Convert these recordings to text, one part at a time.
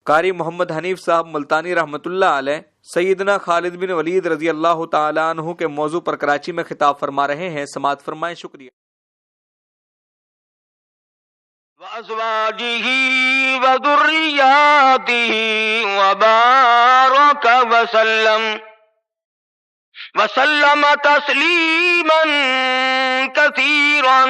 قاری محمد حنیف صاحب ملتانی رحمۃ اللہ علیہ سیدنا خالد بن ولید رضی اللہ تعالیٰ عنہ کے موضوع پر کراچی میں خطاب فرما رہے ہیں، سماعت فرمائیں۔ شکریہ۔ وَأَزْوَاجِهِ وَذُرِّيَّاتِهِ وَبَارَكَ وَسَلَّمَ تَسْلِيمًا كَثِيرًا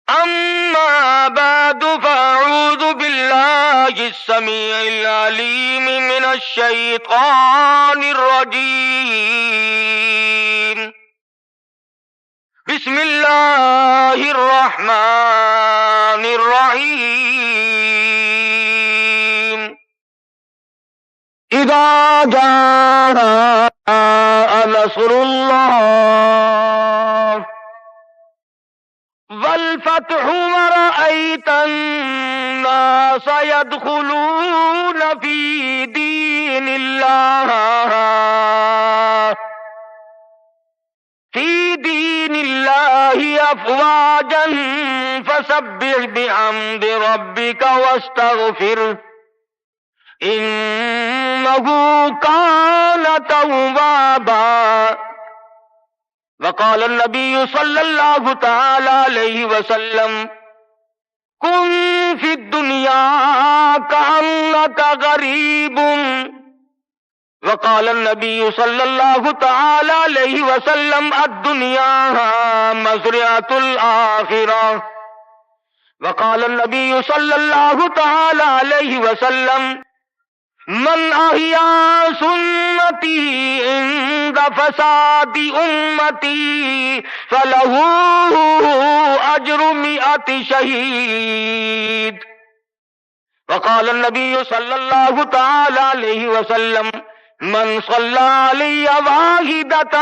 أما بعد فأعوذ بالله السميع العليم من الشيطان الرجيم بسم الله الرحمن الرحيم إذا جاء نصر الله والفتح ورأيت الناس يدخلون في دين الله أفواجا فسبح بحمد ربك واستغفره إنه كان توابا وقال النبي صلى الله تعالى عليه وسلم كن في الدنيا كأنك غريب وقال النبي صلى الله تعالى عليه وسلم الدنيا مزرعة الآخرة وقال النبي صلى الله تعالى عليه وسلم من احیا سنتی عند فساد امتی فلہ اجر 100 شہید وقال النبی صلی اللہ تعالی علیہ وسلم من صلی علی واحدۃ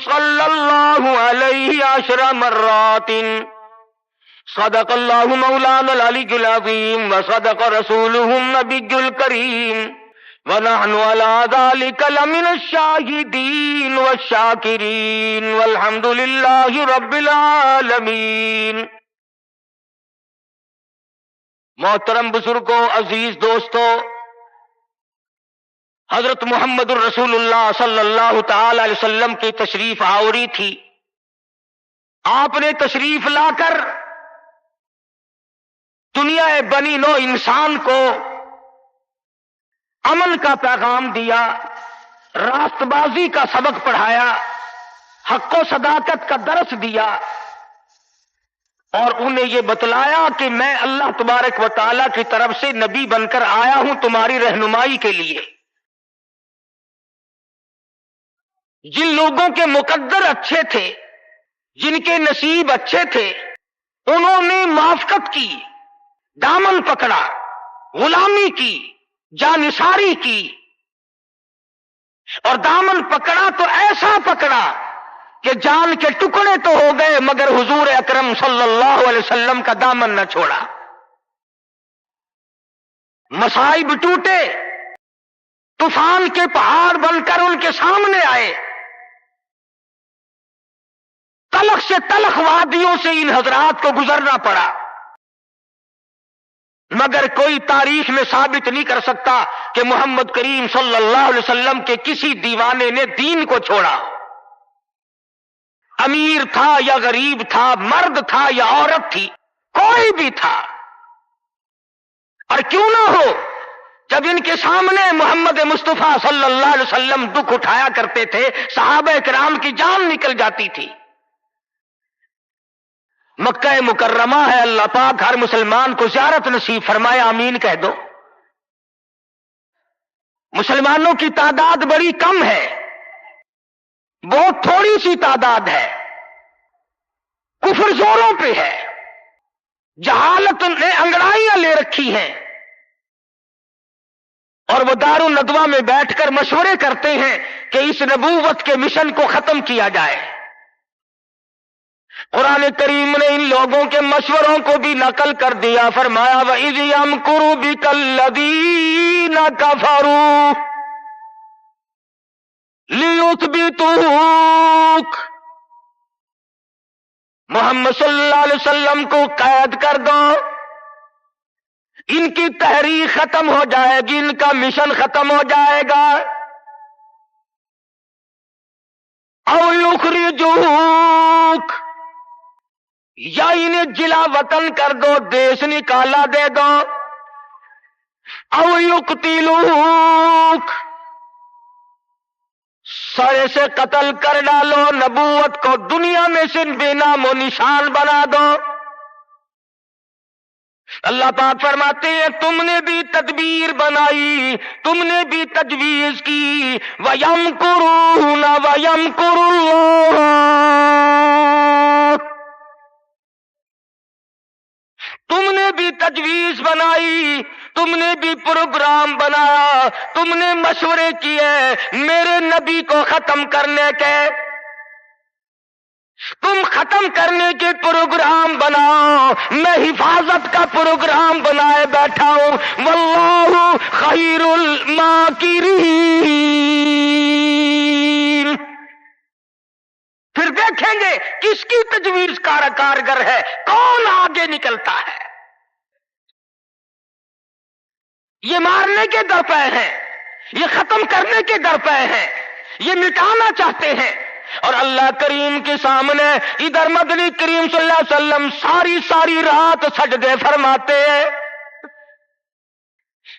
صلی اللہ علیہ 10 مرات صدق اللہ مولانا العلی العظیم وصدق رسولہ النبی الکریم ونحن على ذلك لمن الشاہدین والشاکرین والحمد للہ رب العالمین۔ محترم بزرگوں، عزیز دوستوں، حضرت محمد الرسول اللہ صلی اللہ تعالی علیہ وسلم کی تشریف آوری تھی۔ آپ نے تشریف لا کر دنیا بنی نو انسان کو امن کا پیغام دیا، راست بازی کا سبق پڑھایا، حق و صداقت کا درس دیا، اور انہیں یہ بتلایا کہ میں اللہ تبارک و تعالی کی طرف سے نبی بن کر آیا ہوں تمہاری رہنمائی کے لیے۔ جن لوگوں کے مقدر اچھے تھے، جن کے نصیب اچھے تھے، انہوں نے موافقت کی، دامن پکڑا، غلامی کی، جانثاری کی، اور دامن پکڑا تو ایسا پکڑا کہ جان کے ٹکڑے تو ہو گئے مگر حضور اکرم صلی اللہ علیہ وسلم کا دامن نہ چھوڑا۔ مصائب ٹوٹے، طوفان کے پہاڑ بن کر ان کے سامنے آئے، تلخ سے تلخ وادیوں سے ان حضرات کو گزرنا پڑا، مگر کوئی تاریخ میں ثابت نہیں کر سکتا کہ محمد کریم صلی اللہ علیہ وسلم کے کسی دیوانے نے دین کو چھوڑا۔ امیر تھا یا غریب تھا، مرد تھا یا عورت تھی، کوئی بھی تھا، اور کیوں نہ ہو، جب ان کے سامنے محمد مصطفیٰ صلی اللہ علیہ وسلم دکھ اٹھایا کرتے تھے، صحابہ کرام کی جان نکل جاتی تھی۔ مکہ مکرمہ ہے، اللہ پاک ہر مسلمان کو زیارت نصیب فرمائے، آمین کہہ دو۔ مسلمانوں کی تعداد بڑی کم ہے، بہت تھوڑی سی تعداد ہے، کفر زوروں پہ ہے، جہالت نے انگڑائیاں لے رکھی ہیں، اور وہ دار الندوہ میں بیٹھ کر مشورے کرتے ہیں کہ اس نبوت کے مشن کو ختم کیا جائے۔ قرآن کریم نے ان لوگوں کے مشوروں کو بھی نقل کر دیا، فرمایا وَإِذْ يَمْكُرُ بِكَ الَّذِينَ كَفَرُوا لِيُثْبِتُوكَ محمد صلی اللہ علیہ وسلم کو قید کر دو، ان کی تحریک ختم ہو جائے گی، ان کا مشن ختم ہو جائے گا۔ او یخرجوک، یا انہیں جلا وطن کر دو، دیش نکالا دے دو۔ او یقتلوک، سرے سے قتل کر ڈالو، نبوت کو دنیا میں سے بے نام و نشان بنا دو۔ اللہ پاک فرماتے ہیں تم نے بھی تدبیر بنائی، تم نے بھی تجویز کی، وَيَمْكُرُونَ وَيَمْكُرُ اللَّهُ، تم نے بھی تجویز بنائی، تم نے بھی پروگرام بنایا، تم نے مشورے کیے میرے نبی کو ختم کرنے کے، تم ختم کرنے کے پروگرام بناؤ، میں حفاظت کا پروگرام بنائے بیٹھا ہوں۔ واللہ خیر الماکرین، پھر دیکھیں گے کس کی تجویز کارگر ہے، کون آگے نکلتا ہے۔ یہ مارنے کے درپے ہیں، یہ ختم کرنے کے درپے ہیں، یہ مٹانا چاہتے ہیں، اور اللہ کریم کے سامنے ادھر مدنی کریم صلی اللہ علیہ وسلم ساری رات سجدے فرماتے ہیں۔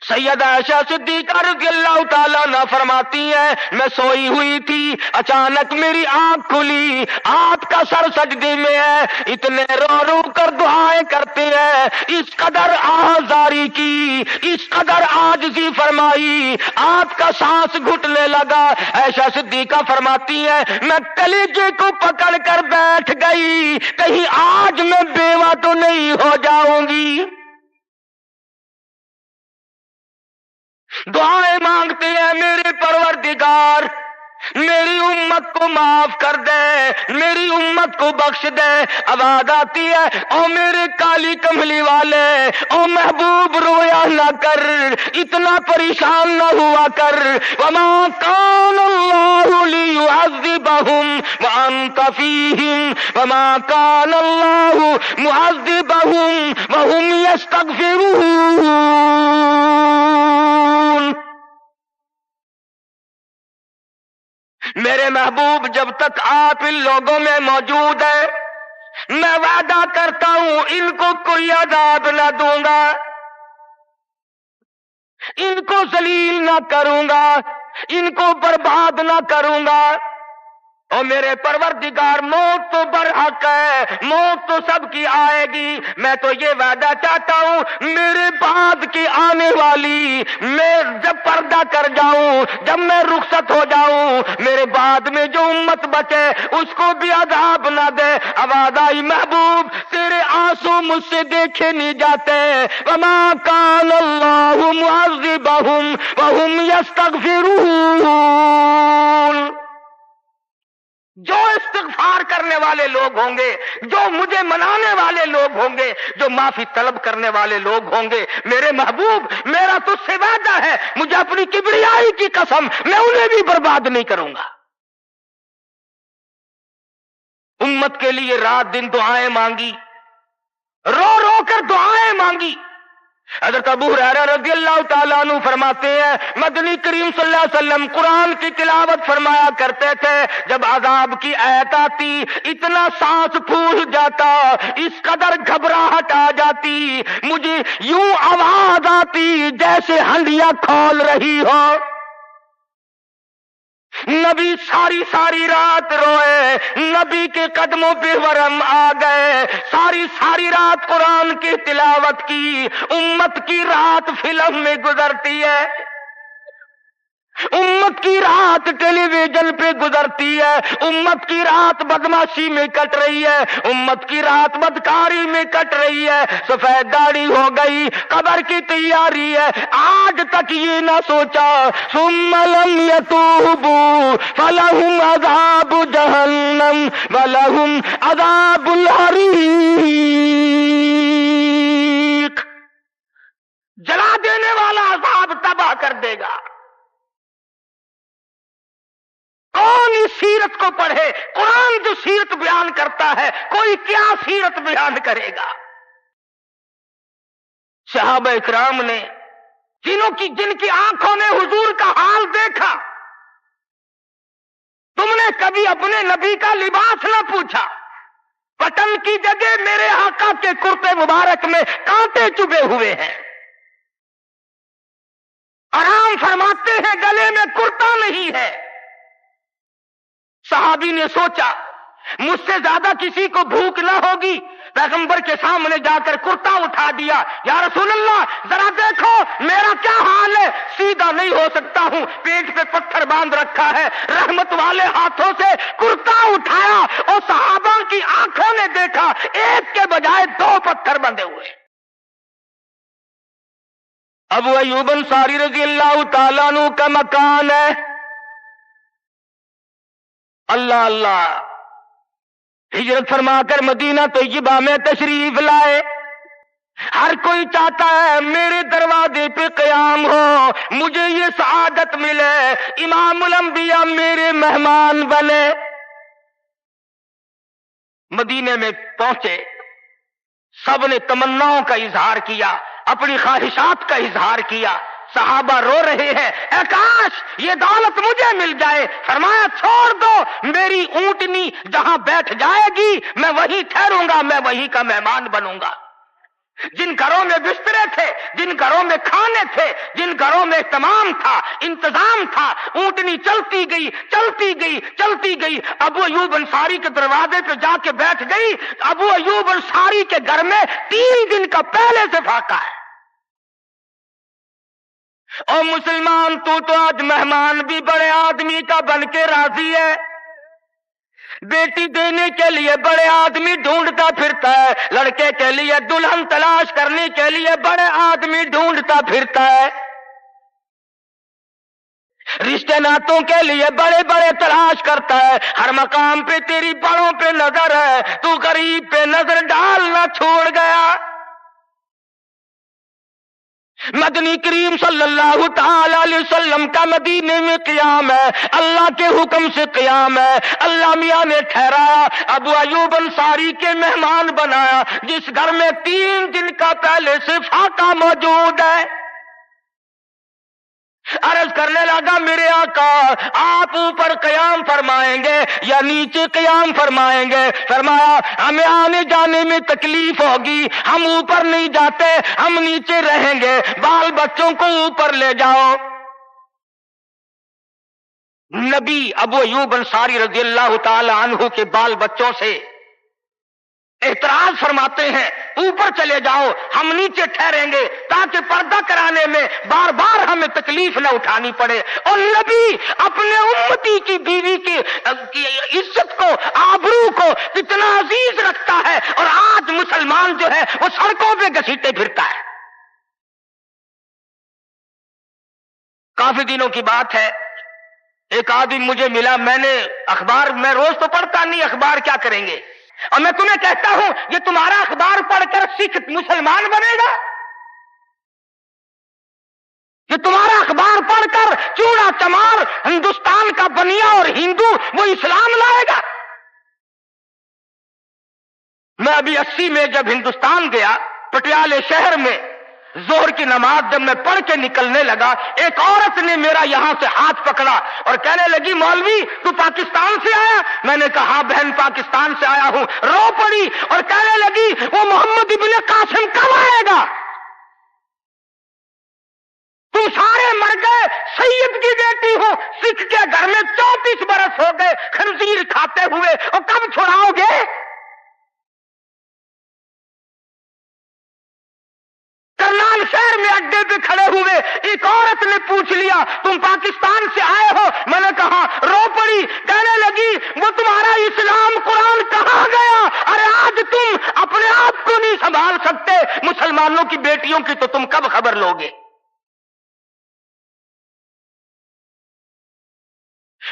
سیدہ عائشہ صدیقہ رضی اللہ تعالیٰ عنہ فرماتی ہیں میں سوئی ہوئی تھی، اچانک میری آنکھ کھلی، آپ کا سر سجدے میں ہے، اتنے رو رو کر دعائیں کرتے ہیں، اس قدر آزاری کی، اس قدر عاجزی فرمائی، آپ کا سانس گھٹنے لگا۔ عائشہ صدیقہ فرماتی ہیں میں کلیجے کو پکڑ کر بیٹھ گئی، کہیں آج میں بیوہ تو نہیں ہو جاؤں گی۔ دعائیں مانگتے ہیں میرے پروردگار میری امت کو معاف کر دے، میری امت کو بخش دے۔ آواز آتی ہے او میرے کالی کملی والے، او محبوب رویا نہ کر، اتنا پریشان نہ ہوا کر۔ وما کان اللہ لیعذبہم وانت فیہم وما کان اللہ معذبہم وہم یستغفرون۔ میرے محبوب جب تک آپ ان لوگوں میں موجود ہیں میں وعدہ کرتا ہوں ان کو کوئی عذاب نہ دوں گا، ان کو ذلیل نہ کروں گا، ان کو برباد نہ کروں گا۔ اور میرے پروردگار موت تو برحق ہے، موت تو سب کی آئے گی، میں تو یہ وعدہ چاہتا ہوں میرے بعد کی آنے والی، میں جب پردہ کر جاؤں، جب میں رخصت ہو جاؤں، میرے بعد میں جو امت بچے اس کو بھی عذاب نہ دے۔ آواز آئی محبوب تیرے آنسو مجھ سے دیکھے نہیں جاتے۔ وما کان اللہ معذبہم وہم یستغفرون۔ جو استغفار کرنے والے لوگ ہوں گے، جو مجھے منانے والے لوگ ہوں گے، جو معافی طلب کرنے والے لوگ ہوں گے، میرے محبوب میرا تجھ سے وعدہ ہے، مجھے اپنی کبریائی کی قسم میں انہیں بھی برباد نہیں کروں گا۔ امت کے لیے رات دن دعائیں مانگی، رو رو کر دعائیں مانگی۔ حضرت ابو ہریرہ رضی اللہ تعالیٰ عنہ فرماتے ہیں مدنی کریم صلی اللہ علیہ وسلم قرآن کی تلاوت فرمایا کرتے تھے، جب عذاب کی آیت آتی اتنا سانس پھول جاتا، اس قدر گھبراہٹ آ جاتی، مجھے یوں آواز آتی جیسے ہنڈیاں کھول رہی ہو۔ نبی ساری رات روئے، نبی کے قدموں پہ ورم آ گئے، ساری رات قرآن کی تلاوت کی۔ امت کی رات فلم میں گزرتی ہے، امت کی رات ٹیلی ویژن پہ گزرتی ہے، امت کی رات بدماشی میں کٹ رہی ہے، امت کی رات بدکاری میں کٹ رہی ہے، سفید داڑھی ہو گئی، قبر کی تیاری ہے، آج تک یہ نہ سوچا ثم لم یتوبوا فلہم عذاب جہنم ولہم عذاب الحریق۔ جلا دینے والا عذاب تباہ کر دے گا۔ کون اس سیرت کو پڑھے، قرآن جو سیرت بیان کرتا ہے، کوئی کیا سیرت بیان کرے گا؟ صحابہ اکرام نے جن کی آنکھوں نے حضور کا حال دیکھا، تم نے کبھی اپنے نبی کا لباس نہ پوچھا، بٹن کی جگہ میرے آقا کے کرتے مبارک میں کانٹے چبھے ہوئے ہیں، آرام فرماتے ہیں، گلے میں کرتا نہیں ہے۔ صحابی نے سوچا مجھ سے زیادہ کسی کو بھوک نہ ہوگی، پیغمبر کے سامنے جا کر کرتا اٹھا دیا، یا رسول اللہ ذرا دیکھو میرا کیا حال ہے، سیدھا نہیں ہو سکتا ہوں، پیٹ پہ پتھر باندھ رکھا ہے۔ رحمت والے ہاتھوں سے کرتا اٹھایا اور صحابہ کی آنکھوں نے دیکھا ایک کے بجائے 2 پتھر بندھے ہوئے۔ ابو ایوب انصاری رضی اللہ تعالیٰ عنہ کا مکان ہے، اللہ اللہ، ہجرت فرما کر مدینہ طیبہ میں تشریف لائے۔ ہر کوئی چاہتا ہے میرے دروازے پہ قیام ہو، مجھے یہ سعادت ملے، امام الانبیاء میرے مہمان بنے۔ مدینے میں پہنچے، سب نے تمناؤں کا اظہار کیا، اپنی خواہشات کا اظہار کیا۔ صحابہ رو رہے ہیں، اے کاش یہ دولت مجھے مل جائے۔ فرمایا چھوڑ دو، میری اونٹنی جہاں بیٹھ جائے گی میں وہیں ٹھہروں گا، میں وہیں کا مہمان بنوں گا۔ جن گھروں میں بسترے تھے، جن گھروں میں کھانے تھے، جن گھروں میں اہتمام تھا، انتظام تھا، اونٹنی چلتی گئی چلتی گئی چلتی گئی، ابو ایوب انصاری کے دروازے پہ جا کے بیٹھ گئی۔ ابو ایوب انصاری کے گھر میں 3 دن کا پہلے سے فاقہ ہے۔ اور مسلمان تو آج مہمان بھی بڑے آدمی کا بن کے راضی ہے، بیٹی دینے کے لیے بڑے آدمی ڈھونڈتا پھرتا ہے، لڑکے کے لیے دلہن تلاش کرنے کے لیے بڑے آدمی ڈھونڈتا پھرتا ہے، رشتے ناتوں کے لیے بڑے بڑے تلاش کرتا ہے۔ ہر مقام پہ تیری بڑوں پہ نظر ہے، تو غریب پہ نظر ڈالنا چھوڑ گیا۔ مدنی کریم صلی اللہ تعالی علیہ وسلم کا مدینے میں قیام ہے، اللہ کے حکم سے قیام ہے۔ اللہ میاں نے ٹھہرایا، ابو ایوب انصاری کے مہمان بنایا، جس گھر میں 3 دن کا پہلے سے فاقہ موجود ہے۔ عرض کرنے لگا میرے آقا آپ اوپر قیام فرمائیں گے یا نیچے قیام فرمائیں گے؟ فرمایا ہمیں آنے جانے میں تکلیف ہوگی، ہم اوپر نہیں جاتے، ہم نیچے رہیں گے، بال بچوں کو اوپر لے جاؤ۔ نبی ابو ایوب انصاری رضی اللہ تعالی عنہ کے بال بچوں سے اعتراض فرماتے ہیں اوپر چلے جاؤ، ہم نیچے ٹھہریں گے تاکہ پردہ کرانے میں بار بار ہمیں تکلیف نہ اٹھانی پڑے۔ اور نبی اپنے امتی کی بیوی کی عزت کو، آبرو کو کتنا عزیز رکھتا ہے، اور آج مسلمان جو ہے وہ سڑکوں پہ گھسیٹے پھرتا ہے۔ کافی دنوں کی بات ہے، ایک آدمی مجھے ملا، میں نے اخبار، میں روز تو پڑھتا نہیں، اخبار کیا کریں گے، اور میں تمہیں کہتا ہوں یہ تمہارا اخبار پڑھ کر سکھ مسلمان بنے گا؟ یہ تمہارا اخبار پڑھ کر چوڑا چمار ہندوستان کا بنیا اور ہندو وہ اسلام لائے گا؟ میں ابھی 80 میں جب ہندوستان گیا، پٹیالے شہر میں ظہر کی نماز جب میں پڑھ کے نکلنے لگا، ایک عورت نے میرا یہاں سے ہاتھ پکڑا اور کہنے لگی مولوی تو پاکستان سے آیا؟ میں نے کہا ہاں بہن پاکستان سے آیا ہوں۔ رو پڑی اور کہنے لگی وہ محمد ابن قاسم کب آئے گا؟ تم سارے مر گئے، سید کی بیٹی ہو، سکھ کے گھر میں 34 برس ہو گئے خنزیر کھاتے ہوئے، اور کب چھڑاؤ گے؟ کرنال شہر میں اڈے پہ کھڑے ہوئے ایک عورت نے پوچھ لیا تم پاکستان سے آئے ہو؟ میں نے کہا، رو پڑی، کہنے لگی وہ تمہارا اسلام قرآن کہاں گیا؟ ارے آج تم اپنے آپ کو نہیں سنبھال سکتے، مسلمانوں کی بیٹیوں کی تو تم کب خبر لوگے؟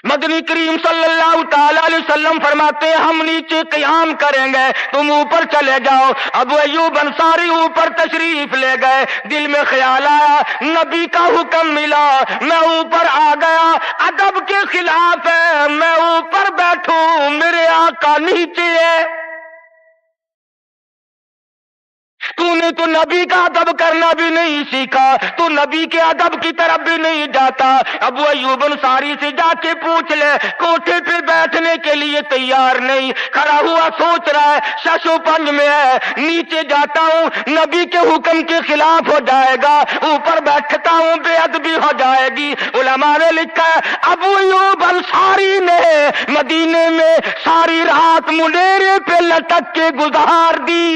مدنی کریم صلی اللہ تعالی علیہ وسلم فرماتے ہیں ہم نیچے قیام کریں گے، تم اوپر چلے جاؤ۔ ابو ایوب انصاری اوپر تشریف لے گئے، دل میں خیال آیا نبی کا حکم ملا، میں اوپر آ گیا، ادب کے خلاف ہے میں اوپر بیٹھوں، میرے آقا نیچے ہے۔ تو نے تو نبی کا ادب کرنا بھی نہیں سیکھا, تو نبی کے ادب کی طرف بھی نہیں جاتا. ابو ایوب انصاری سے جا کے پوچھ لے, کوٹھے پہ بیٹھنے کے لیے تیار نہیں, کھڑا ہوا سوچ رہا ہے ششو پنج میں ہے, نیچے جاتا ہوں نبی کے حکم کے خلاف ہو جائے گا, اوپر بیٹھتا ہوں بے ادبی ہو جائے گی. علماء نے لکھا ہے ابو ایوب انصاری نے مدینے میں ساری رات منیرے پہ لٹک کے گزار دی.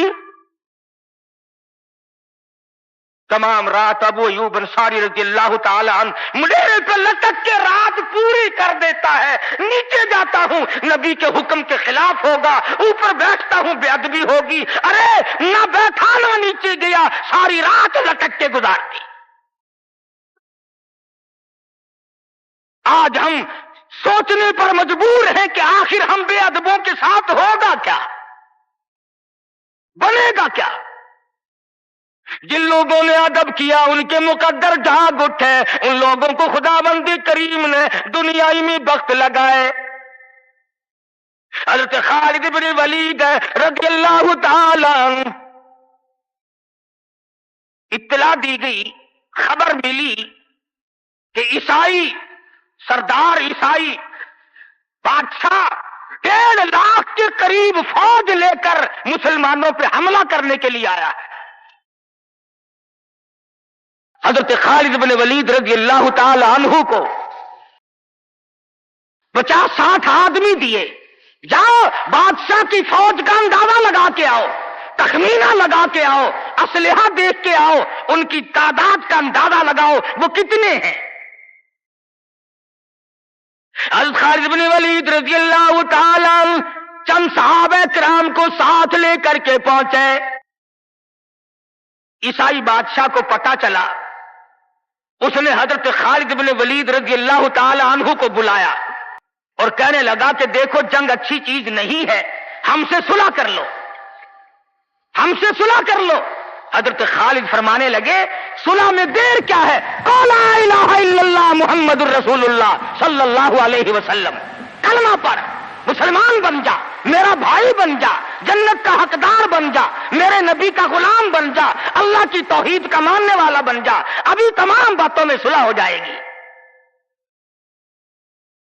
تمام رات ابو ایوب انصاری رضی اللہ تعالی عنہ منیرے پہ لٹک کے رات پوری کر دیتا ہے. نیچے جاتا ہوں نبی کے حکم کے خلاف ہوگا, اوپر بیٹھتا ہوں بے ادبی ہوگی. ارے نہ بیٹھا نہ نیچے گیا, ساری رات لٹک کے گزار دی. آج ہم سوچنے پر مجبور ہیں کہ آخر ہم بے ادبوں کے ساتھ ہوگا کیا, بنے گا کیا؟ جن لوگوں نے ادب کیا ان کے مقدر جاگ اٹھے, ان لوگوں کو خداوند کریم نے دنیائی میں بخت لگائے. حضرت خالد بن ولید رضی اللہ تعالی عنہ, اطلاع دی گئی, خبر ملی کہ عیسائی سردار, عیسائی بادشاہ 1.5 لاکھ کے قریب فوج لے کر مسلمانوں پہ حملہ کرنے کے لیے آیا ہے. حضرت خالد بن ولید رضی اللہ تعالی عنہ کو 50-60 آدمی دیے, جاؤ بادشاہ کی فوج کا اندازہ لگا کے آؤ, تخمینہ لگا کے آؤ, اسلحہ دیکھ کے آؤ, ان کی تعداد کا اندازہ لگاؤ وہ کتنے ہیں. حضرت خالد بن ولید رضی اللہ تعالی عنہ چند صحابہ کرام کو ساتھ لے کر کے پہنچے. عیسائی بادشاہ کو پتا چلا, اس نے حضرت خالد بن ولید رضی اللہ تعالی عنہ کو بلایا اور کہنے لگا کہ دیکھو جنگ اچھی چیز نہیں ہے, ہم سے صلح کر لو, ہم سے صلح کر لو. حضرت خالد فرمانے لگے صلح میں دیر کیا ہے, قال لا الہ الا اللہ محمد الرسول اللہ صلی اللہ علیہ وسلم, کلمہ پڑھ, مسلمان بن جا, میرا بھائی بن جا, جنت کا حقدار بن جا, میرے نبی کا غلام بن جا, اللہ کی توحید کا ماننے والا بن جا, ابھی تمام باتوں میں صلح ہو جائے گی.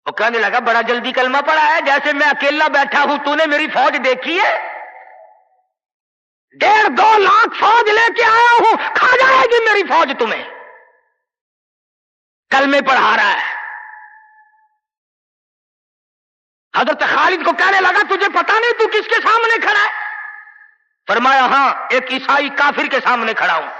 وہ کہنے لگا بڑا جلدی کلمہ پڑھا ہے, جیسے میں اکیلا بیٹھا ہوں, تو نے میری فوج دیکھی ہے, 1.5-2 لاکھ فوج لے کے آیا ہوں, کھا جائے گی میری فوج تمہیں. کلمے پڑھا رہا ہے. حضرت خالد کو کہنے لگا تجھے پتا نہیں تو کس کے سامنے کھڑا ہے؟ فرمایا ہاں ایک عیسائی کافر کے سامنے کھڑا ہوں.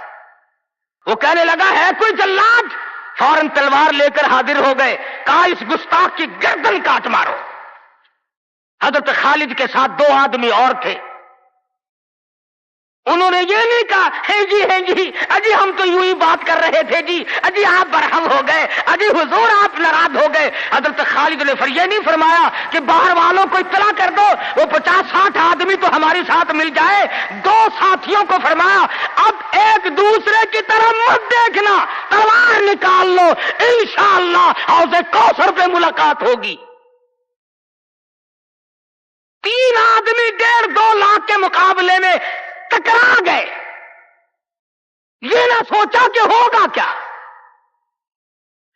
وہ کہنے لگا ہے کوئی جلاد؟ فوراً تلوار لے کر حاضر ہو گئے, کہا اس گستاخ کی گردن کاٹ مارو. حضرت خالد کے ساتھ 2 آدمی اور تھے, انہوں نے یہ نہیں کہا ہے جی اجی ہم تو یوں ہی بات کر رہے تھے جی, اجی آپ برہم ہو گئے, اجی حضور آپ ناراض ہو گئے. حضرت خالد نے یہ نہیں فرمایا کہ باہر والوں کو اطلاع کر دو, وہ 50-60 آدمی تو ہمارے ساتھ مل جائے. 2 ساتھیوں کو فرمایا اب ایک دوسرے کی طرف مت دیکھنا, تلوار نکال لو, انشاءاللہ حوض کوثر پہ ملاقات ہوگی. 3 آدمی 1.5-2 لاکھ کے مقابلے میں ٹکرا گئے, یہ نہ سوچا کہ ہوگا کیا.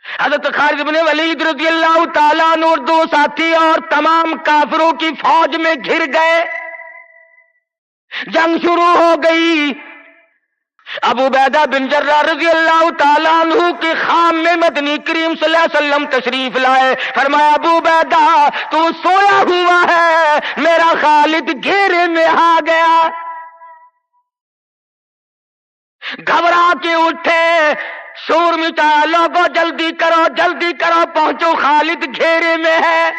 حضرت خالد بن ولید رضی اللہ تعالیٰ عنہ اور 2 ساتھی اور تمام کافروں کی فوج میں گھر گئے. جنگ شروع ہو گئی. ابو عبیدہ بن جراح رضی اللہ تعالیٰ عنہ کے خام میں مدنی کریم صلی اللہ علیہ وسلم تشریف لائے. فرمایا ابو عبیدہ تو سویا ہوا ہے, میرا خالد گھیرے میں آ گیا. گھبرا کے اٹھے, شور مچایا, لوگوں جلدی کرو پہنچو, خالد گھیرے میں ہے.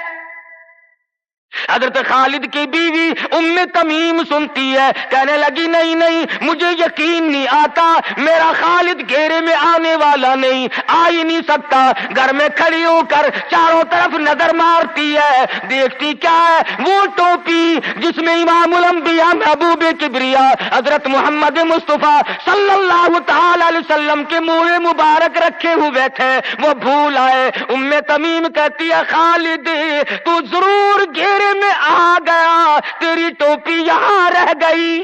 حضرت خالد کی بیوی ام تمیم سنتی ہے, کہنے لگی نہیں مجھے یقین نہیں آتا, میرا خالد گھیرے میں آنے والا نہیں, آ ہی نہیں سکتا. گھر میں کھڑی ہو کر چاروں طرف نظر مارتی ہے, دیکھتی کیا ہے, وہ ٹوپی جس میں امام الانبیاء محبوب کبریا حضرت محمد مصطفیٰ صلی اللہ تعالی علیہ وسلم کے منہ مبارک رکھے ہوئے تھے, وہ بھول آئے. ام تمیم کہتی ہے خالد تو ضرور گھیرے میں آ گیا, تیری ٹوپی یہاں رہ گئی.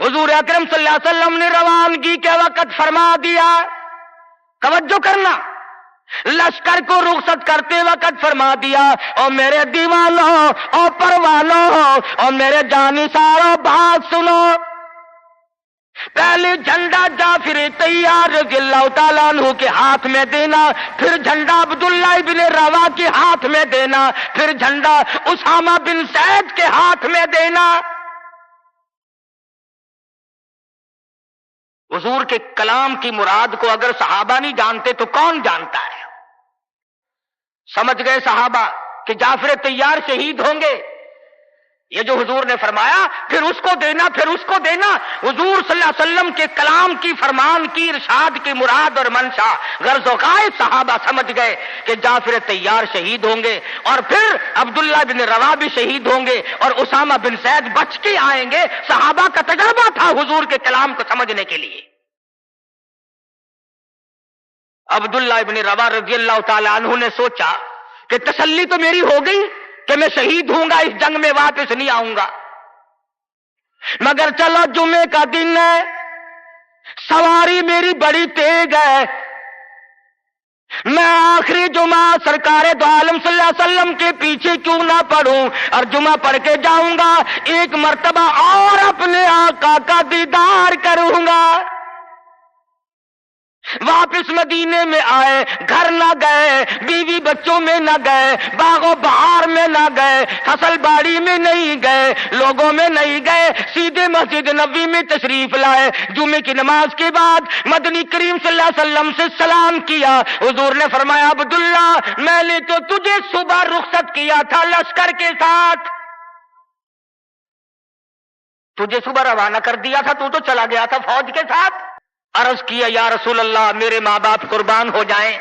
حضور اکرم صلی اللہ علیہ وسلم نے روانگی کے وقت فرما دیا، توجہ کرنا، لشکر کو رخصت کرتے وقت فرما دیا، اور میرے دیوانوں اور پروانوں اور میرے جانثاروں بات سنو، پہلے جھنڈا جعفر طیار رضی اللہ تعالیٰ عنہ کے ہاتھ میں دینا، پھر جھنڈا عبداللہ بن روا کے ہاتھ میں دینا، پھر جھنڈا اسامہ بن زید کے ہاتھ میں دینا۔ حضور کے کلام کی مراد کو اگر صحابہ نہیں جانتے تو کون جانتا ہے؟ سمجھ گئے صحابہ کہ جعفر طیار شہید ہوں گے، یہ جو حضور نے فرمایا پھر اس کو دینا، پھر اس کو دینا، حضور صلی اللہ علیہ وسلم کے کلام کی، فرمان کی، ارشاد کی مراد اور منشا غرض و غائب صحابہ سمجھ گئے کہ جعفر طیار شہید ہوں گے، اور پھر عبداللہ بن روا بھی شہید ہوں گے، اور اسامہ بن زید بچ کے آئیں گے۔ صحابہ کا تجربہ تھا حضور کے کلام کو سمجھنے کے لیے۔ عبداللہ بن روا رضی اللہ تعالی عنہ نے سوچا کہ تسلی تو میری ہو گئی کہ میں شہید ہوں گا، اس جنگ میں واپس نہیں آؤں گا، مگر چلو جمعے کا دن ہے، سواری میری بڑی تیز ہے، میں آخری جمعہ سرکار دو عالم صلی اللہ علیہ وسلم کے پیچھے کیوں نہ پڑھوں اور جمعہ پڑھ کے جاؤں گا، ایک مرتبہ اور اپنے آقا کا دیدار کروں گا۔ واپس مدینے میں آئے، گھر نہ گئے، بیوی بچوں میں نہ گئے، باغ و بہار میں نہ گئے، فصل باڑی میں نہیں گئے، لوگوں میں نہیں گئے، سیدھے مسجد نبوی میں تشریف لائے۔ جمعے کی نماز کے بعد مدنی کریم صلی اللہ علیہ وسلم سے سلام کیا۔ حضور نے فرمایا، عبداللہ میں نے تو تجھے صبح رخصت کیا تھا لشکر کے ساتھ، تجھے صبح روانہ کر دیا تھا، تو چلا گیا تھا فوج کے ساتھ۔ عرض کیا، یا رسول اللہ میرے ماں باپ قربان ہو جائیں،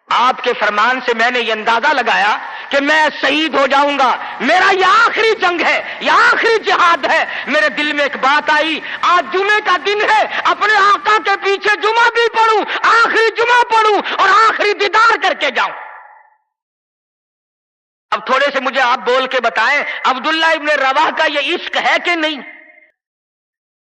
آپ کے فرمان سے میں نے یہ اندازہ لگایا کہ میں شہید ہو جاؤں گا، میرا یہ آخری جنگ ہے، یہ آخری جہاد ہے۔ میرے دل میں ایک بات آئی، آج جمعے کا دن ہے، اپنے آقا کے پیچھے جمعہ بھی پڑھوں، آخری جمعہ پڑھوں اور آخری دیدار کر کے جاؤں۔ اب تھوڑے سے مجھے آپ بول کے بتائیں، عبداللہ ابن رواح کا یہ عشق ہے کہ نہیں؟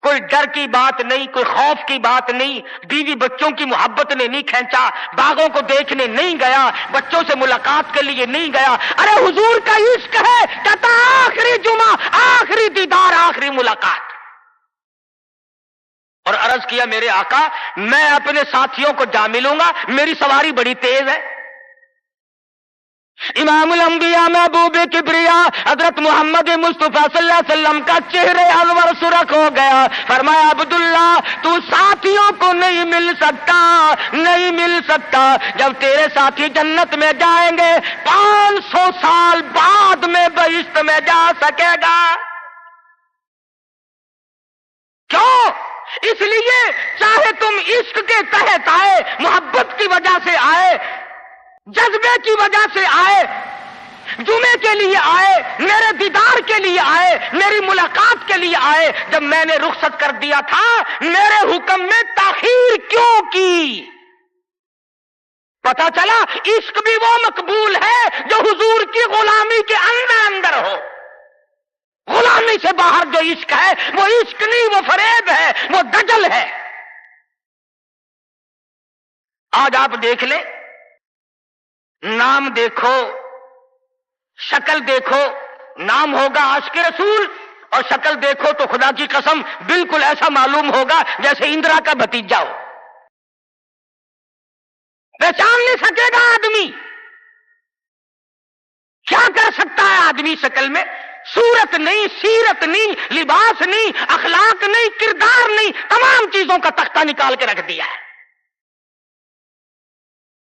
کوئی ڈر کی بات نہیں، کوئی خوف کی بات نہیں، بیوی بچوں کی محبت نے نہیں کھینچا، باغوں کو دیکھنے نہیں گیا، بچوں سے ملاقات کے لیے نہیں گیا، ارے حضور کا عشق ہے، کہتا آخری جمعہ، آخری دیدار، آخری ملاقات۔ اور عرض کیا، میرے آقا میں اپنے ساتھیوں کو جا ملوں گا، میری سواری بڑی تیز ہے۔ امام الانبیاء محبوب کبریا حضرت محمد مصطفیٰ صلی اللہ علیہ وسلم کا چہرے انور سرخ ہو گیا۔ فرمایا، عبداللہ تو ساتھیوں کو نہیں مل سکتا، نہیں مل سکتا، جب تیرے ساتھی جنت میں جائیں گے 500 سال بعد میں بہشت میں جا سکے گا۔ کیوں؟ اس لیے چاہے تم عشق کے تحت آئے، محبت کی وجہ سے آئے، جذبے کی وجہ سے آئے، جمعے کے لیے آئے، میرے دیدار کے لیے آئے، میری ملاقات کے لیے آئے، جب میں نے رخصت کر دیا تھا میرے حکم میں تاخیر کیوں کی؟ پتہ چلا عشق بھی وہ مقبول ہے جو حضور کی غلامی کے اندر ہو۔ غلامی سے باہر جو عشق ہے وہ عشق نہیں، وہ فریب ہے، وہ دجل ہے۔ آج آپ دیکھ لیں، نام دیکھو، شکل دیکھو، نام ہوگا عاشق رسول، اور شکل دیکھو تو خدا کی قسم بالکل ایسا معلوم ہوگا جیسے اندرا کا بھتیجا ہو۔ پہچان نہیں سکے گا آدمی۔ کیا کر سکتا ہے آدمی شکل میں؟ صورت نہیں، سیرت نہیں، لباس نہیں، اخلاق نہیں، کردار نہیں، تمام چیزوں کا تختہ نکال کے رکھ دیا ہے۔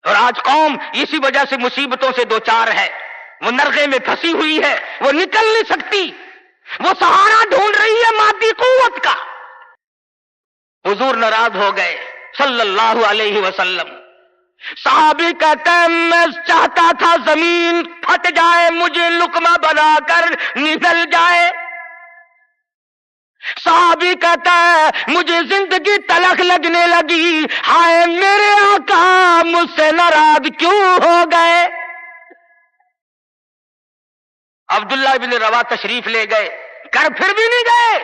اور آج قوم اسی وجہ سے مصیبتوں سے دوچار ہے، وہ نرغے میں پھنسی ہوئی ہے، وہ نکل نہیں سکتی، وہ سہارا ڈھونڈ رہی ہے مادی قوت کا۔ حضور ناراض ہو گئے صلی اللہ علیہ وسلم۔ صحابی کہتے ہیں، میں چاہتا تھا زمین پھٹ جائے، مجھے لقمہ بنا کر نگل جائے۔ صحابی کہتا ہے، مجھے زندگی تلخ لگنے لگی، ہائے میرے آقا مجھ سے ناراض کیوں ہو گئے؟ عبداللہ بن روا تشریف لے گئے، گھر پھر بھی نہیں گئے،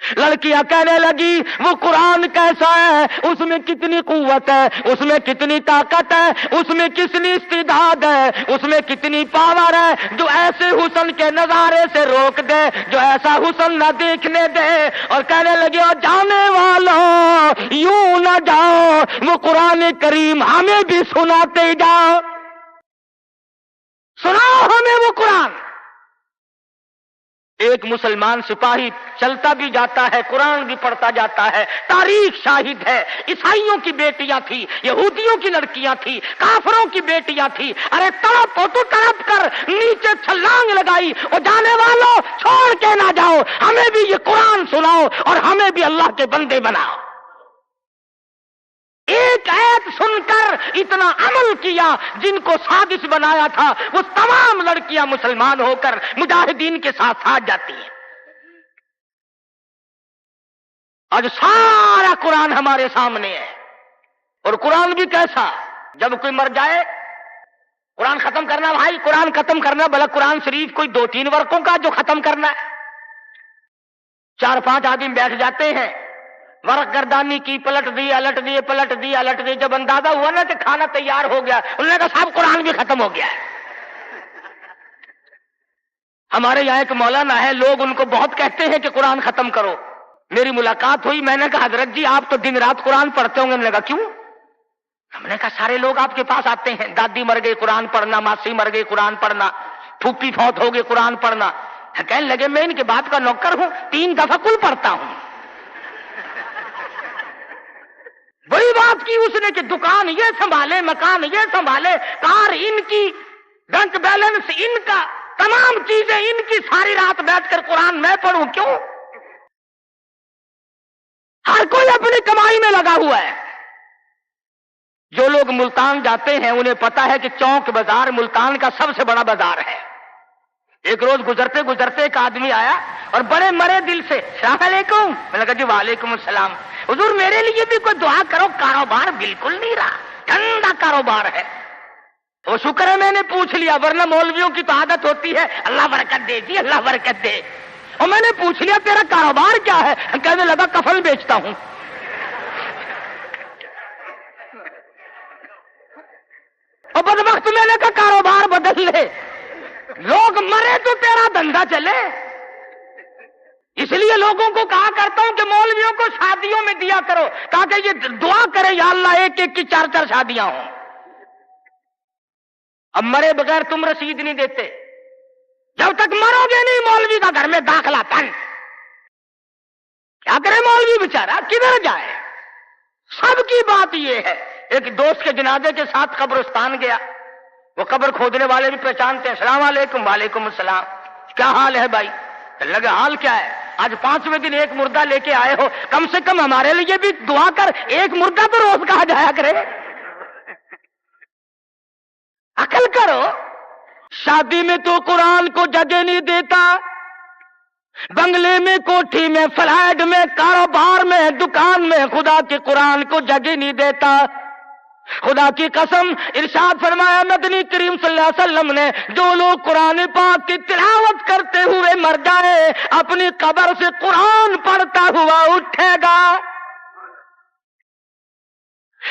لڑکیاں کہنے لگی وہ قرآن کیسا ہے، اس میں کتنی قوت ہے، اس میں کتنی طاقت ہے، اس میں کتنی استعداد ہے، اس میں کتنی پاور ہے، جو ایسے حسن کے نظارے سے روک دے، جو ایسا حسن نہ دیکھنے دے۔ اور کہنے لگے اور جانے والوں یوں نہ جاؤ، وہ قرآن کریم ہمیں بھی سناتے جاؤ، سناؤ ہمیں وہ قرآن۔ ایک مسلمان سپاہی چلتا بھی جاتا ہے، قرآن بھی پڑھتا جاتا ہے، تاریخ شاہد ہے، عیسائیوں کی بیٹیاں تھی، یہودیوں کی لڑکیاں تھی، کافروں کی بیٹیاں تھی، ارے تڑپ ہو تو تڑپ کر نیچے چھلانگ لگائی، اور جانے والوں چھوڑ کے نہ جاؤ، ہمیں بھی یہ قرآن سناؤ اور ہمیں بھی اللہ کے بندے بناؤ۔ ایک ایت سن کر اتنا عمل کیا، جن کو سازش بنایا تھا وہ تمام لڑکیاں مسلمان ہو کر مجاہدین کے ساتھ ساتھ جاتی ہیں۔ آج سارا قرآن ہمارے سامنے ہے، اور قرآن بھی کیسا، جب کوئی مر جائے قرآن ختم کرنا، بھائی قرآن ختم کرنا، بلکہ قرآن شریف کوئی 2-3 ورقوں کا جو ختم کرنا ہے، 4-5 آدمی بیٹھ جاتے ہیں، ورق گردانی کی، پلٹ دی الٹ دیے، پلٹ دی الٹ دی، جب اندازہ ہوا نا کہ کھانا تیار ہو گیا، انہوں نے کہا صاحب قرآن بھی ختم ہو گیا ہے۔ ہمارے یہاں ایک مولانا ہے، لوگ ان کو بہت کہتے ہیں کہ قرآن ختم کرو۔ میری ملاقات ہوئی، میں نے کہا حضرت جی آپ تو دن رات قرآن پڑھتے ہوں گے۔ انہوں نے کہا کیوں؟ ہم نے کہا سارے لوگ آپ کے پاس آتے ہیں، دادی مر گئی قرآن پڑھنا، ماسی مر گئی قرآن پڑھنا، پھوپھی فوت ہو گئی قرآن پڑھنا۔ کہنے لگے میں ان کے بات کا نوکر ہوں، 3 دفعہ کل پڑھتا ہوں۔ بڑی بات کی اس نے کہ دکان یہ سنبھالے، مکان یہ سنبھالے، کار ان کی، بینک بیلنس ان کا، تمام چیزیں ان کی، ساری رات بیٹھ کر قرآن میں پڑھوں کیوں؟ ہر کوئی اپنی کمائی میں لگا ہوا ہے۔ جو لوگ ملتان جاتے ہیں انہیں پتا ہے کہ چوک بازار ملتان کا سب سے بڑا بازار ہے۔ ایک روز گزرتے گزرتے ایک آدمی آیا اور بڑے مرے دل سے السلام علیکم، میں نے کہا جی وعلیکم السلام، حضور میرے لیے بھی کوئی دعا کرو، کاروبار بالکل نہیں رہا، ٹھنڈا کاروبار ہے۔ وہ شکر ہے میں نے پوچھ لیا، ورنہ مولویوں کی تو عادت ہوتی ہے اللہ برکت دے جی اللہ برکت دے، اور میں نے پوچھ لیا تیرا کاروبار کیا ہے؟ کہنے لگا کفن بیچتا ہوں۔ اور بدبخت میں نے کہا کاروبار بدل لے، لوگ مرے تو تیرا دھندا چلے۔ اس لیے لوگوں کو کہا کرتا ہوں کہ مولویوں کو شادیوں میں دیا کرو، تاکہ یہ دعا کرے یا اللہ ایک ایک کی 4 شادیاں ہوں۔ اب مرے بغیر تم رسید نہیں دیتے، جب تک مرو گے نہیں مولوی کا گھر میں داخلہ تن، کیا کرے مولوی بیچارہ، کدھر جائے؟ سب کی بات یہ ہے۔ ایک دوست کے جنازے کے ساتھ قبرستان گیا، وہ قبر کھودنے والے بھی پہچانتے ہیں، السلام علیکم، وعلیکم السلام، کیا حال ہے بھائی؟ لگا حال کیا ہے، آج 5ویں دن ایک مردہ لے کے آئے ہو، کم سے کم ہمارے لیے بھی دعا کر، ایک مردہ تو روز کہا جایا کرے، عقل کرو۔ شادی میں تو قرآن کو جگہ نہیں دیتا، بنگلے میں، کوٹھی میں، فلیٹ میں، کاروبار میں، دکان میں خدا کے قرآن کو جگہ نہیں دیتا۔ خدا کی قسم ارشاد فرمایا مدنی کریم صلی اللہ علیہ وسلم نے، جو لوگ قرآن پاک کی تلاوت کرتے ہوئے مر جائے اپنی قبر سے قرآن پڑھتا ہوا اٹھے گا،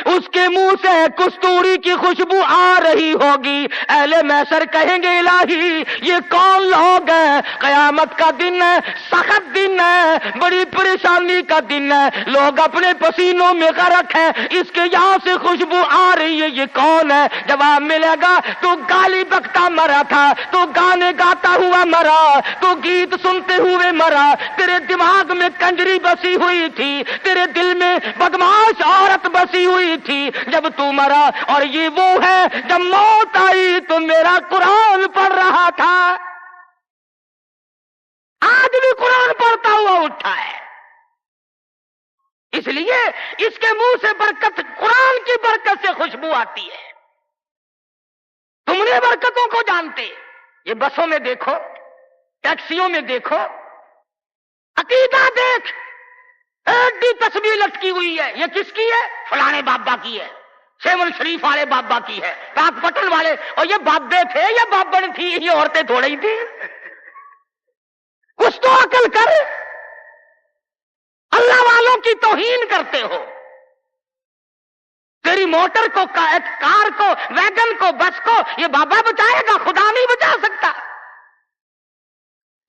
اس کے منہ سے کستوری کی خوشبو آ رہی ہوگی۔ اہل محشر کہیں گے الہی یہ کون لوگ ہیں؟ قیامت کا دن ہے، سخت دن ہے، بڑی پریشانی کا دن ہے، لوگ اپنے پسینوں میں غرق ہیں، اس کے یہاں سے خوشبو آ رہی ہے، یہ کون ہے؟ جواب ملے گا تو گالی بکتا مرا تھا، تو گانے گاتا ہوا مرا، تو گیت سنتے ہوئے مرا، تیرے دماغ میں کنجری بسی ہوئی تھی، تیرے دل میں بدماش عورت بسی ہوئی تھی جب تو مرا، اور یہ وہ ہے جب موت آئی تو میرا قرآن پڑھ رہا تھا۔ آج بھی قرآن پڑھتا ہوا اٹھا ہے، اس لیے اس کے منہ سے برکت، قرآن کی برکت سے خوشبو آتی ہے۔ تم نے برکتوں کو جانتے، یہ بسوں میں دیکھو، ٹیکسیوں میں دیکھو، عقیدہ دیکھ، ایڈی تسبیح لٹکی ہوئی ہے، یہ کس کی ہے؟ فلانے بابا کی ہے، سیون شریف والے بابا کی ہے، پاک پٹن والے، اور یہ بابے تھے یا بابن تھی، یہ عورتیں تھوڑی ہی تھی، کچھ تو عقل کر۔ اللہ والوں کی توہین کرتے ہو. تیری موٹر کو، کار کو، ویگن کو، بس کو یہ بابا بچائے گا، خدا نہیں بچا سکتا.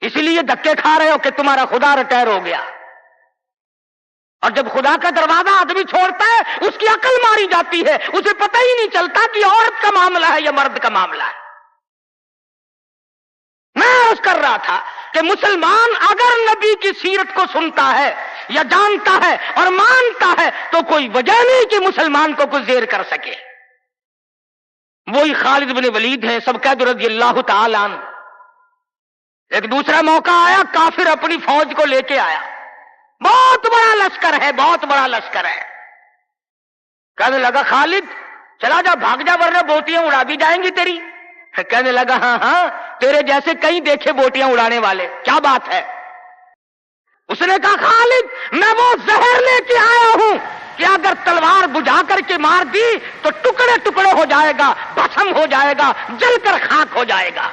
اسی لیے دھکے کھا رہے ہو کہ تمہارا خدا ریٹائر ہو گیا. اور جب خدا کا دروازہ آدمی چھوڑتا ہے اس کی عقل ماری جاتی ہے، اسے پتہ ہی نہیں چلتا کہ عورت کا معاملہ ہے یا مرد کا معاملہ ہے. میں عرض کر رہا تھا کہ مسلمان اگر نبی کی سیرت کو سنتا ہے یا جانتا ہے اور مانتا ہے تو کوئی وجہ نہیں کہ مسلمان کو کچھ زیر کر سکے. وہی خالد بن ولید ہیں سب قید رضی اللہ تعالی عنہ. ایک دوسرا موقع آیا، کافر اپنی فوج کو لے کے آیا، بہت بڑا لشکر ہے، بہت بڑا لشکر ہے. کہنے لگا خالد چلا جا، بھاگ جا ورنہ بوٹیاں اڑا دی جائیں گی تیری. کہنے لگا ہاں ہاں تیرے جیسے کئی دیکھے بوٹیاں اڑانے والے، کیا بات ہے. اس نے کہا خالد میں وہ زہر لے کے آیا ہوں کہ اگر تلوار بجھا کر کے مار دی تو ٹکڑے ٹکڑے ہو جائے گا، بھسم ہو جائے گا، جل کر خاک ہو جائے گا.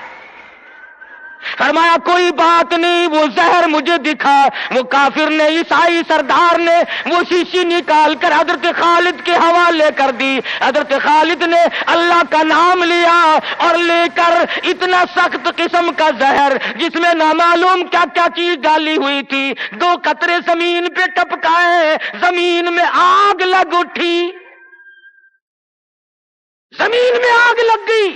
فرمایا کوئی بات نہیں، وہ زہر مجھے دکھا. وہ کافر نے، عیسائی سردار نے وہ شیشی نکال کر حضرت خالد کے حوالے کر دی. حضرت خالد نے اللہ کا نام لیا اور لے کر اتنا سخت قسم کا زہر جس میں نامعلوم کیا کیا چیز ڈالی ہوئی تھی، 2 قطرے زمین پہ ٹپکائے، زمین میں آگ لگ اٹھی، زمین میں آگ لگ گئی.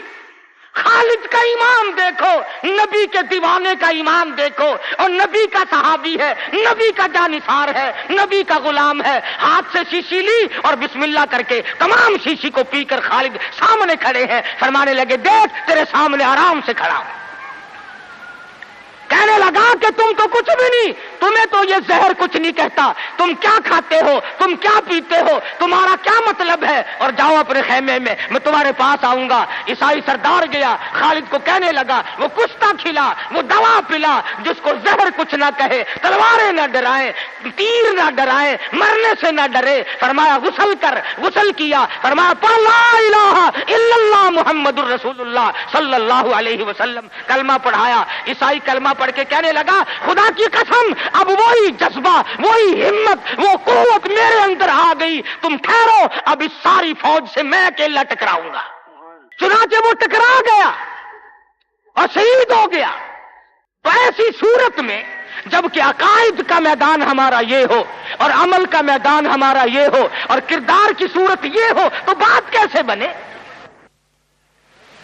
خالد کا ایمان دیکھو، نبی کے دیوانے کا ایمان دیکھو، اور نبی کا صحابی ہے، نبی کا جانثار ہے، نبی کا غلام ہے. ہاتھ سے شیشی لی اور بسم اللہ کر کے تمام شیشی کو پی کر خالد سامنے کھڑے ہیں. فرمانے لگے دیکھ تیرے سامنے آرام سے کھڑا ہوں. کہنے لگا کہ تم تو کچھ بھی نہیں، تمہیں تو یہ زہر کچھ نہیں کہتا، تم کیا کھاتے ہو، تم کیا پیتے ہو، تمہارا کیا مطلب ہے، اور جاؤ اپنے خیمے میں تمہارے پاس آؤں گا. عیسائی سردار گیا، خالد کو کہنے لگا وہ کشتہ کھلا، وہ دوا پلا، جس کو زہر کچھ نہ کہے، تلواریں نہ ڈرائیں، تیر نہ ڈرائیں، مرنے سے نہ ڈرے. فرمایا غسل کر، غسل کیا. فرمایا پڑھ لا الہ الا اللہ محمد الرسول اللہ صلی اللہ علیہ وسلم، کلمہ پڑھایا. عیسائی کلمہ پڑھ کے کہنے لگا خدا کی قسم اب وہی جذبہ، وہی ہمت، وہ قوت میرے اندر آ گئی. تم ٹھہرو، اب اس ساری فوج سے میں اکیلا ٹکراؤں گا. چنانچہ وہ ٹکرا گیا اور شہید ہو گیا. تو ایسی صورت میں جبکہ عقائد کا میدان ہمارا یہ ہو اور عمل کا میدان ہمارا یہ ہو اور کردار کی صورت یہ ہو تو بات کیسے بنے؟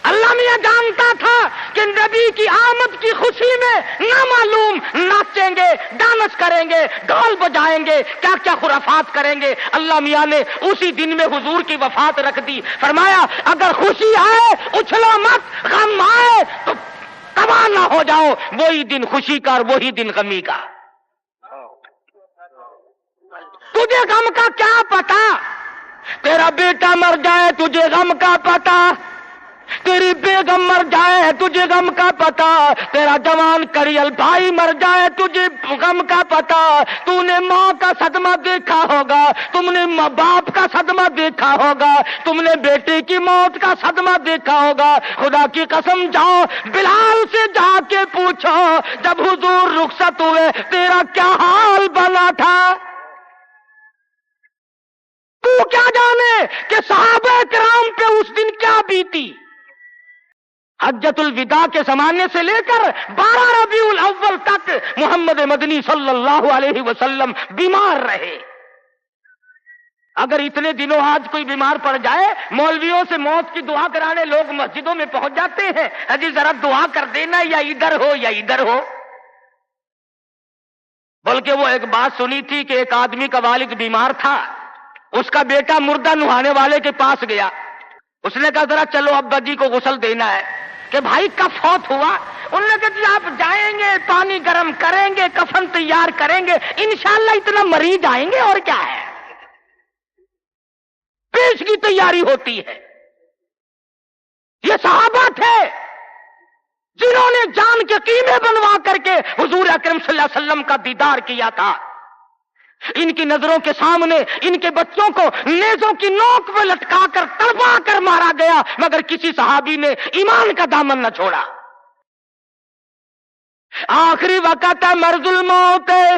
اللہ میاں جانتا تھا کہ نبی کی آمد کی خوشی میں نامعلوم ناچیں گے، ڈانس کریں گے، ڈھول بجائیں گے، کیا کیا خرافات کریں گے. اللہ میاں نے اسی دن میں حضور کی وفات رکھ دی. فرمایا اگر خوشی آئے اچھلو مت، غم آئے تو تباہ نہ ہو جاؤ. وہی دن خوشی کا اور وہی دن غمی کا. تجھے غم کا کیا پتا؟ تیرا بیٹا مر جائے تجھے غم کا پتا، تیری بیگم مر جائے تجھے غم کا پتا، تیرا جوان کریل بھائی مر جائے تجھے غم کا پتا. تو نے ماں کا صدمہ دیکھا ہوگا، تم نے ماں باپ کا صدمہ دیکھا ہوگا، تم نے بیٹے کی موت کا صدمہ دیکھا ہوگا. خدا کی قسم جاؤ بلال سے جا کے پوچھو جب حضور رخصت ہوئے تیرا کیا حال بنا تھا. تو کیا جانے کہ صحابہ کرام پہ اس دن کیا بیتی. حجۃ الوداع کے زمانے سے لے کر 12 ربیع الاول تک محمد مدنی صلی اللہ علیہ وسلم بیمار رہے. اگر اتنے دنوں آج کوئی بیمار پڑ جائے، مولویوں سے موت کی دعا کرانے لوگ مسجدوں میں پہنچ جاتے ہیں، حجی ذرا دعا کر دینا یا ادھر ہو یا ادھر ہو. بلکہ وہ ایک بات سنی تھی کہ ایک آدمی کا والد بیمار تھا، اس کا بیٹا مردہ نہانے والے کے پاس گیا. اس نے کہا ذرا چلو ابا جی کو غسل دینا ہے کہ بھائی کب فوت ہوا. انہوں نے کہا جی آپ جائیں گے، پانی گرم کریں گے، کفن تیار کریں گے، انشاءاللہ اتنا مریض آئیں گے اور کیا ہے. پیش کی تیاری ہوتی ہے. یہ صحابہ تھے جنہوں نے جان کے قیمے بنوا کر کے حضور اکرم صلی اللہ علیہ وسلم کا دیدار کیا تھا. ان کی نظروں کے سامنے ان کے بچوں کو نیزوں کی نوک پہ لٹکا کر تڑپا کر مارا گیا، مگر کسی صحابی نے ایمان کا دامن نہ چھوڑا. آخری وقت ہے، مرض الموت ہے.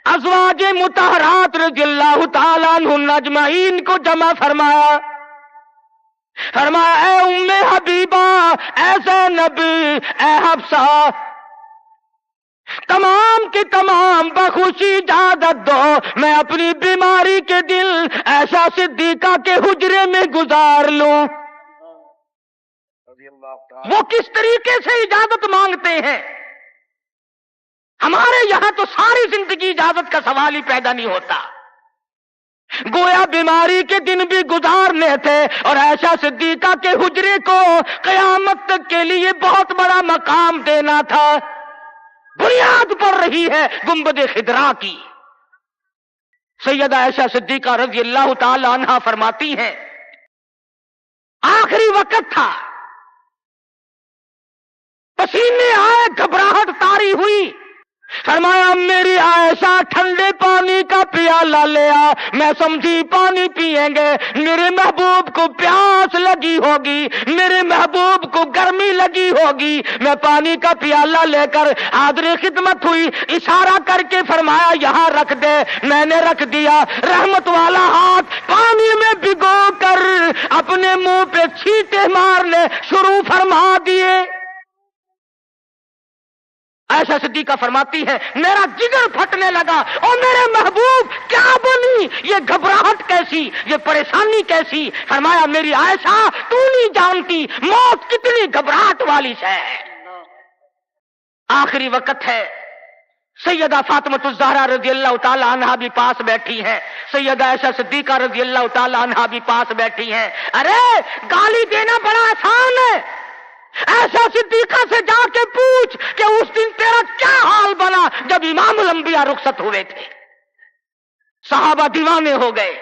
ازواج مطہرات رضی اللہ تعالیٰ عنہن اجمعین کو جمع فرمایا، فرمایا اے ام حبیبہ، اے زینب، اے حفصہ، تمام کی تمام بخوشی اجازت دو میں اپنی بیماری کے دل عائشہ صدیقہ کے حجرے میں گزار لوں۔ وہ کس طریقے سے اجازت مانگتے ہیں؟ ہمارے یہاں تو ساری زندگی اجازت کا سوال ہی پیدا نہیں ہوتا، گویا بیماری کے دن بھی گزارنے تھے، اور عائشہ صدیقہ کے حجرے کو قیامت تک کے لیے بہت بڑا مقام دینا تھا۔ بنیاد پڑ رہی ہے گنبد خضرا کی۔ سیدہ عائشہ صدیقہ رضی اللہ تعالی عنہا فرماتی ہیں، آخری وقت تھا، پسینے آئے، گھبراہٹ طاری ہوئی، فرمایا میری عائشہ ٹھنڈے پانی کا پیالہ لے آ، میں سمجھی پانی پیئیں گے، میرے محبوب کو پیاس لگی ہوگی، میرے محبوب کو گرمی لگی ہوگی۔ میں پانی کا پیالہ لے کر حاضر خدمت ہوئی، اشارہ کر کے فرمایا یہاں رکھ دے، میں نے رکھ دیا۔ رحمت والا ہاتھ پانی میں بھگو کر اپنے منہ پہ چھینٹے مارنے شروع فرما دیے۔ عائشہ صدیقہ فرماتی ہے میرا جگر پھٹنے لگا، اور میرے محبوب کیا بنی، یہ گھبراہٹ کیسی، یہ پریشانی کیسی؟ فرمایا میری عائشہ تو نہیں جانتی موت کتنی گھبراہٹ والی ہے۔ آخری وقت ہے، سیدہ فاطمہ الزہرا رضی اللہ تعالی عنہا بھی پاس بیٹھی ہیں، سیدہ عائشہ صدیقہ رضی اللہ تعالی عنہا بھی پاس بیٹھی ہیں۔ ارے گالی دینا بڑا آسان ہے، ایسا صدیقہ سے جا کے پوچھ کہ اس دن تیرا کیا حال بنا جب امام الانبیاء رخصت ہوئے تھے۔ صحابہ دیوانے ہو گئے،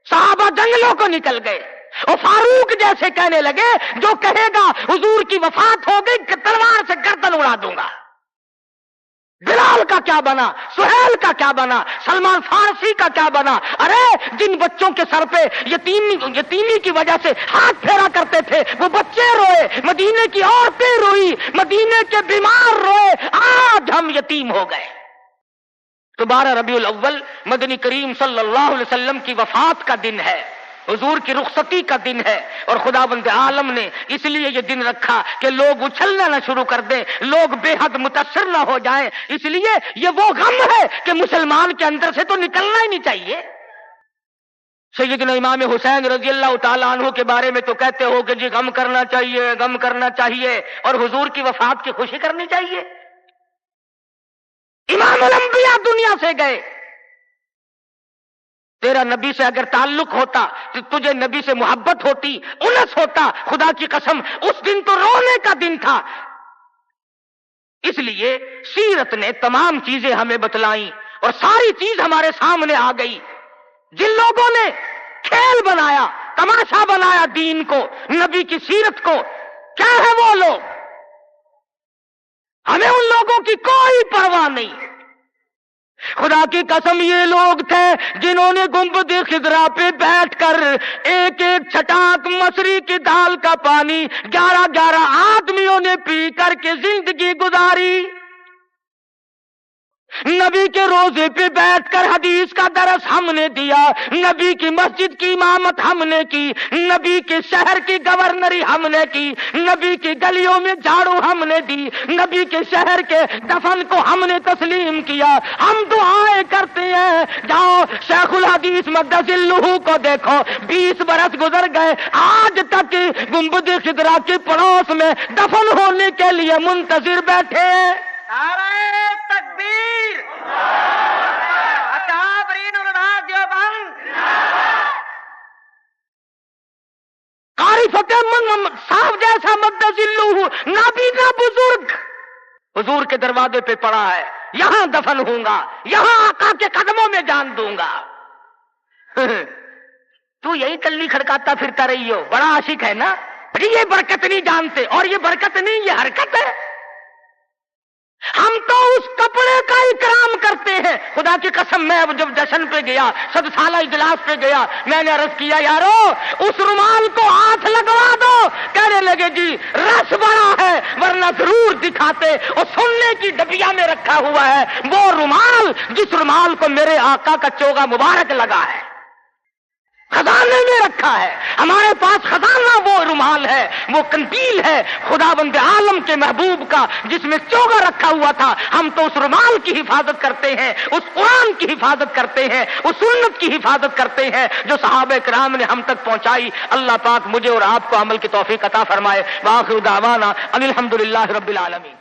صحابہ جنگلوں کو نکل گئے، اور فاروق جیسے کہنے لگے جو کہے گا حضور کی وفات ہو گئی کہ تلوار سے گردن اڑا دوں گا۔ بلال کا کیا بنا، سہیل کا کیا بنا، سلمان فارسی کا کیا بنا؟ ارے جن بچوں کے سر پہ یتیمی کی وجہ سے ہاتھ پھیرا کرتے تھے وہ بچے روئے، مدینے کی عورتیں روئی، مدینے کے بیمار روئے، آج ہم یتیم ہو گئے۔ تو 12 ربیع الاول مدنی کریم صلی اللہ علیہ وسلم کی وفات کا دن ہے، حضور کی رخصتی کا دن ہے، اور خداوند عالم نے اس لیے یہ دن رکھا کہ لوگ اچھلنا نہ شروع کر دیں، لوگ بے حد متاثر نہ ہو جائیں۔ اس لیے یہ وہ غم ہے کہ مسلمان کے اندر سے تو نکلنا ہی نہیں چاہیے۔ سیدنا امام حسین رضی اللہ تعالیٰ عنہ کے بارے میں تو کہتے ہو کہ جی غم کرنا چاہیے، غم کرنا چاہیے، اور حضور کی وفات کی خوشی کرنی چاہیے۔ امام الانبیاء دنیا سے گئے، تیرا نبی سے اگر تعلق ہوتا، تجھے نبی سے محبت ہوتی، انس ہوتا، خدا کی قسم اس دن تو رونے کا دن تھا۔ اس لیے سیرت نے تمام چیزیں ہمیں بتلائیں، اور ساری چیز ہمارے سامنے آ گئی۔ جن لوگوں نے کھیل بنایا، تماشا بنایا دین کو، نبی کی سیرت کو، کیا ہے وہ لوگ؟ ہمیں ان لوگوں کی کوئی پرواہ نہیں۔ خدا کی قسم یہ لوگ تھے جنہوں نے گنبد خضرا پہ بیٹھ کر ایک ایک چھٹاک مصری کی دال کا پانی 11 آدمیوں نے پی کر کے زندگی گزاری۔ نبی کے روزے پہ بیٹھ کر حدیث کا درس ہم نے دیا، نبی کی مسجد کی امامت ہم نے کی، نبی کے شہر کی گورنری ہم نے کی، نبی کی گلیوں میں جھاڑو ہم نے دی، نبی کے شہر کے دفن کو ہم نے تسلیم کیا۔ ہم دعائیں کرتے ہیں، جاؤ شیخ الحدیث مقدس الروح کو دیکھو، 20 برس گزر گئے، آج تک گنبد خضرا کے پڑوس میں دفن ہونے کے لیے منتظر بیٹھے ہیں۔ نعرہ تکبیر، اکابرین علماء دیوبند، قاری فتح مند صاحب جیسا مقدس الروح نابینا بزرگ حضور کے دروازے پہ پڑا ہے، یہاں دفن ہوں گا، یہاں آقا کے قدموں میں جان دوں گا۔ تو یہی کلی کھڑکاتا پھرتا رہی ہو، بڑا عاشق ہے نا؟ یہ برکت نہیں جانتے، اور یہ برکت نہیں، یہ حرکت ہے۔ ہم تو اس کپڑے کا اکرام کرتے ہیں. خدا کی قسم میں اب جب جشن پہ گیا، 100 سالہ اجلاس پہ گیا، میں نے عرض کیا یارو اس رومال کو ہاتھ لگوا دو. کہنے لگے جی رس بڑا ہے ورنہ ضرور دکھاتے. وہ سننے کی ڈبیا میں رکھا ہوا ہے وہ رومال جس رومال کو میرے آقا کا چوگا مبارک لگا ہے، خزانے میں رکھا ہے. ہمارے پاس خزانہ وہ رومال ہے، وہ کنتیل ہے خداوند عالم کے محبوب کا جس میں چوگا رکھا ہوا تھا. ہم تو اس رومال کی حفاظت کرتے ہیں، اس قرآن کی حفاظت کرتے ہیں، اس سنت کی حفاظت کرتے ہیں جو صحابہ کرام نے ہم تک پہنچائی. اللہ پاک مجھے اور آپ کو عمل کی توفیق عطا فرمائے. وآخر دعوانا ان الحمدللہ رب العالمین.